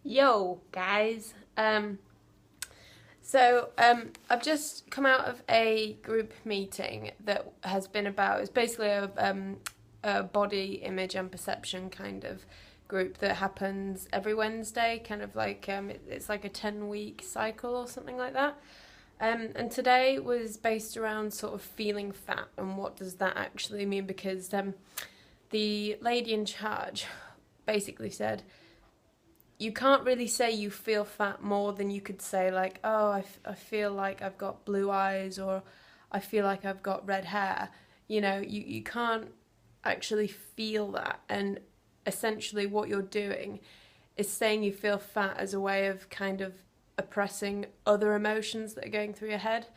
Yo, guys. I've just come out of a group meeting that has been about. It's basically a body image and perception kind of group that happens every Wednesday. Kind of like it's like a 10-week cycle or something like that. And today was based around sort of feeling fat and what does that actually mean? Because the lady in charge basically said you can't really say you feel fat more than you could say like, oh, I feel like I've got blue eyes, or I feel like I've got red hair. You can't actually feel that. And essentially what you're doing is saying you feel fat as a way of kind of oppressing other emotions that are going through your head.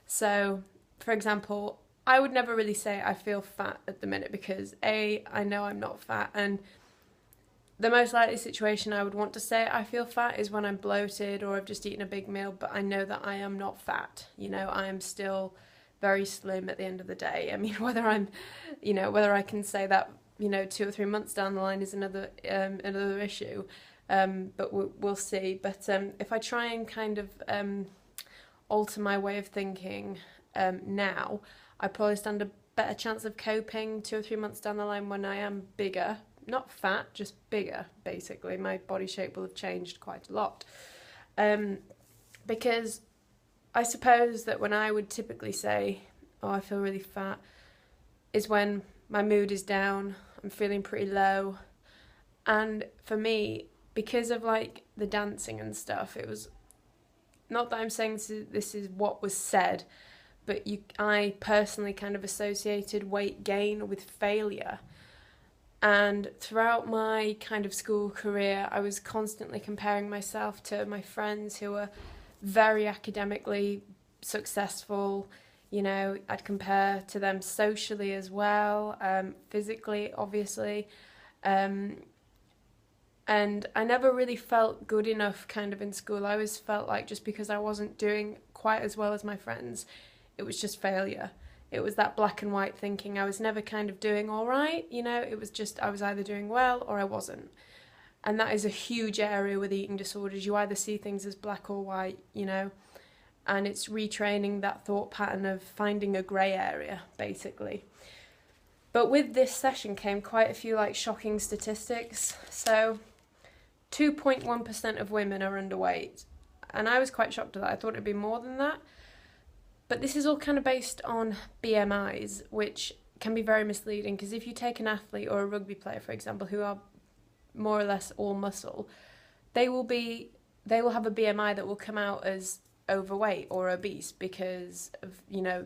So, for example, I would never really say I feel fat at the minute because A, I know I'm not fat, and the most likely situation I would want to say I feel fat is when I'm bloated or I've just eaten a big meal, but I know that I am not fat. I am still very slim at the end of the day. I mean, whether I can say that, 2 or 3 months down the line is another issue. But we'll see. But if I try and kind of alter my way of thinking now, I probably stand a better chance of coping 2 or 3 months down the line when I am bigger, not fat, just bigger, basically. My body shape will have changed quite a lot. Because I suppose that when I would typically say, oh, I feel really fat, is when my mood is down, I'm feeling pretty low. And for me, because of like the dancing and stuff, it was not that I'm saying this is what was said, but I personally kind of associated weight gain with failure. And throughout my kind of school career, I was constantly comparing myself to my friends who were very academically successful. I'd compare to them socially as well, physically, obviously. Um, and I never really felt good enough kind of in school. I always felt like just because I wasn't doing quite as well as my friends, it was just failure. It was that black and white thinking. I was never kind of doing all right, it was just I was either doing well or I wasn't. And that is a huge area with eating disorders. You either see things as black or white, and it's retraining that thought pattern of finding a grey area, basically. But with this session came quite a few like shocking statistics. So 2.1% of women are underweight. And I was quite shocked at that. I thought it'd be more than that. But this is all kind of based on BMIs, which can be very misleading because if you take an athlete or a rugby player, for example, who are more or less all muscle, they will have a BMI that will come out as overweight or obese because of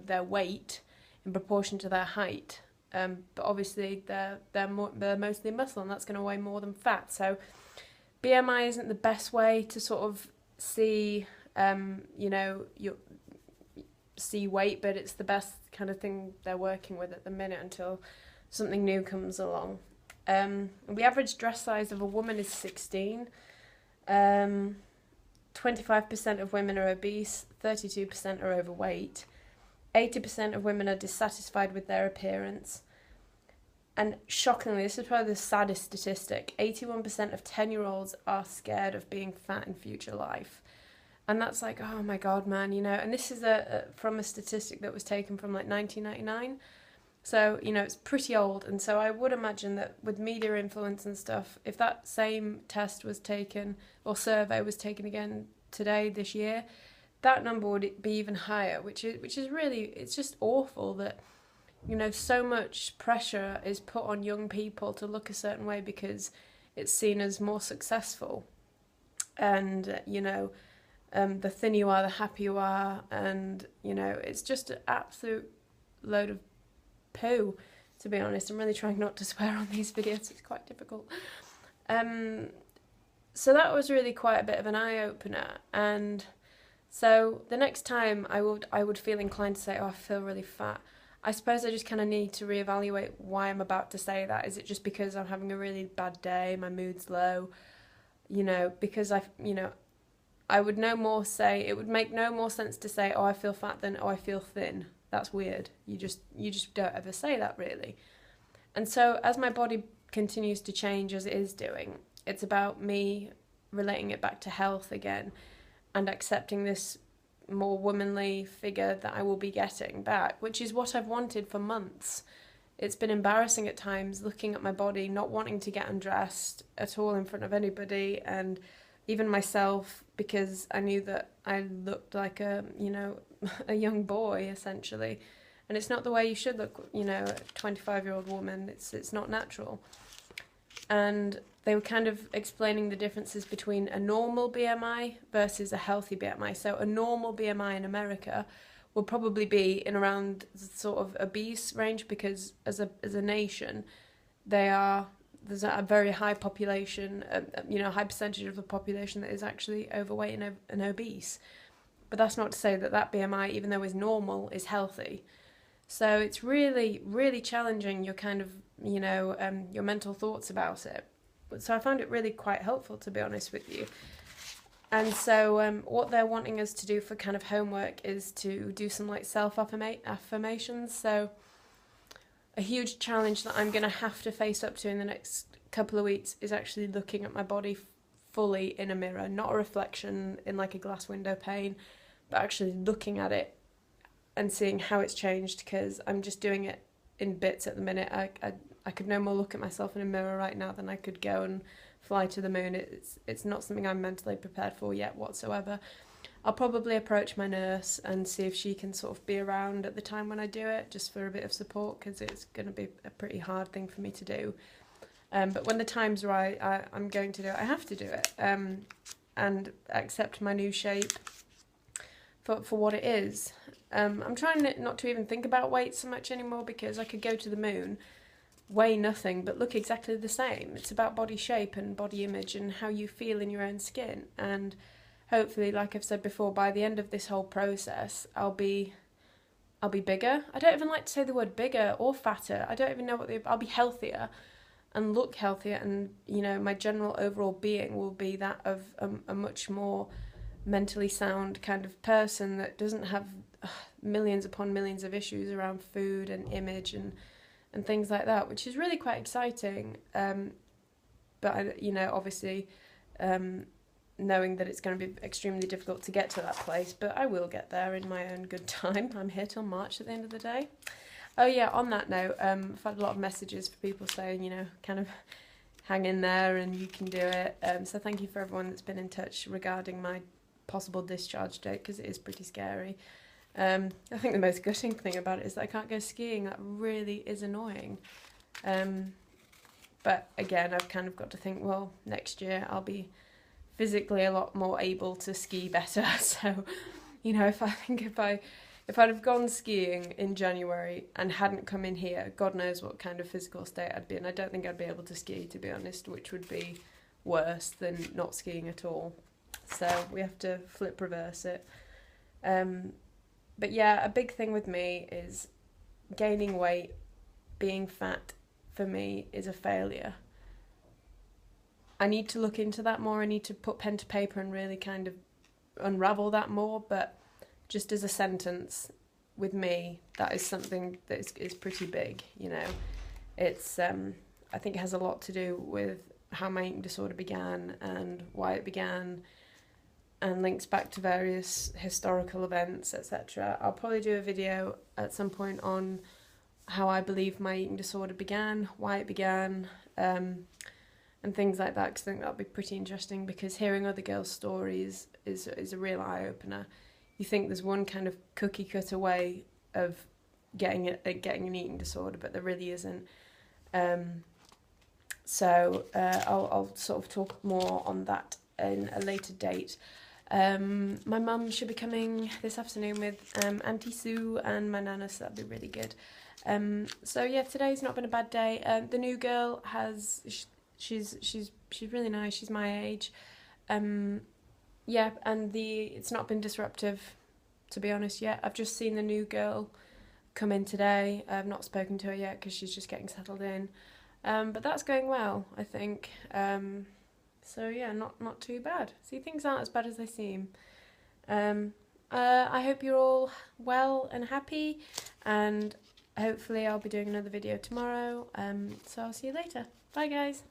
their weight in proportion to their height. But obviously they're mostly muscle, and that's going to weigh more than fat. So BMI isn't the best way to sort of see your see weight, but it's the best kind of thing they're working with at the minute until something new comes along. The average dress size of a woman is 16. 25% of women are obese, 32% are overweight, 80% of women are dissatisfied with their appearance, and shockingly, this is probably the saddest statistic, 81% of 10-year-olds are scared of being fat in future life. And that's like, oh my God, man, and this is from a statistic that was taken from like 1999. So, it's pretty old. And so I would imagine that with media influence and stuff, if that same test was taken or survey was taken again today, this year, that number would be even higher, which is really, it's just awful that, so much pressure is put on young people to look a certain way because it's seen as more successful. And, the thinner you are, the happier you are, and it's just an absolute load of poo, to be honest. I'm really trying not to swear on these videos, it's quite difficult. So that was really quite a bit of an eye-opener, and so the next time I would feel inclined to say, oh, I feel really fat, I suppose I just kind of need to reevaluate why I'm about to say that. Is it just because I'm having a really bad day, my mood's low, because I would no more say, it would make no more sense to say, oh, I feel fat than, oh, I feel thin. That's weird. You just don't ever say that, really. And so as my body continues to change as it is doing, it's about me relating it back to health again and accepting this more womanly figure that I will be getting back, which is what I've wanted for months. It's been embarrassing at times looking at my body, not wanting to get undressed at all in front of anybody, and even myself, because I knew that I looked like a a young boy essentially, and it's not the way you should look, a 25-year-old woman. It's not natural. And they were kind of explaining the differences between a normal BMI versus a healthy BMI. So a normal BMI in America will probably be in around the sort of obese range, because as a nation, there's a very high population, a high percentage of the population that is actually overweight and obese. But that's not to say that BMI, even though it's normal, is healthy. So it's really, really challenging your kind of, your mental thoughts about it. So I found it really quite helpful, to be honest with you. And so what they're wanting us to do for kind of homework is to do some like self-affirmations. So a huge challenge that I'm going to have to face up to in the next couple of weeks is actually looking at my body fully in a mirror, not a reflection in like a glass window pane, but actually looking at it and seeing how it's changed, because I'm just doing it in bits at the minute. I could no more look at myself in a mirror right now than I could go and fly to the moon. It's not something I'm mentally prepared for yet whatsoever. I'll probably approach my nurse and see if she can sort of be around at the time when I do it, just for a bit of support, because it's going to be a pretty hard thing for me to do. But when the time's right, I'm going to do it. I have to do it and accept my new shape for what it is. I'm trying not to even think about weight so much anymore, because I could go to the moon, weigh nothing, but look exactly the same. It's about body shape and body image and how you feel in your own skin. And hopefully, like I've said before, by the end of this whole process, I'll be bigger. I don't even like to say the word bigger or fatter. I don't even know I'll be healthier and look healthier, and my general overall being will be that of a much more mentally sound kind of person that doesn't have millions upon millions of issues around food and image and things like that, which is really quite exciting. But obviously, knowing that it's going to be extremely difficult to get to that place, but I will get there in my own good time. I'm here till March at the end of the day. Oh yeah, on that note, I've had a lot of messages for people saying, kind of hang in there and you can do it. So thank you for everyone that's been in touch regarding my possible discharge date, because it is pretty scary. I think the most gutting thing about it is that I can't go skiing. That really is annoying. But again, I've kind of got to think, well, next year I'll be physically a lot more able to ski better. So, if I'd have gone skiing in January and hadn't come in here, God knows what kind of physical state I'd be in. I don't think I'd be able to ski, to be honest, which would be worse than not skiing at all. So we have to reverse it. But yeah, a big thing with me is gaining weight, being fat, for me, is a failure. I need to look into that more. I need to put pen to paper and really kind of unravel that more. But just as a sentence, with me, that is something that is pretty big, It's, I think it has a lot to do with how my eating disorder began and why it began, and links back to various historical events, etc. I'll probably do a video at some point on how I believe my eating disorder began, why it began, and things like that, because I think that'll be pretty interesting, because hearing other girls' stories is a real eye-opener. You think there's one kind of cookie-cutter way of getting an eating disorder, but there really isn't. So I'll sort of talk more on that in a later date. My mum should be coming this afternoon with Auntie Sue and my nana, so that'll be really good. So yeah, today's not been a bad day. The new girl she's really nice. She's my age. Yeah, and it's not been disruptive, to be honest, yet. I've just seen the new girl come in today. I've not spoken to her yet because she's just getting settled in. But that's going well, I think. So yeah, not too bad. See, things aren't as bad as they seem. I hope you're all well and happy, and hopefully I'll be doing another video tomorrow. So I'll see you later. Bye guys.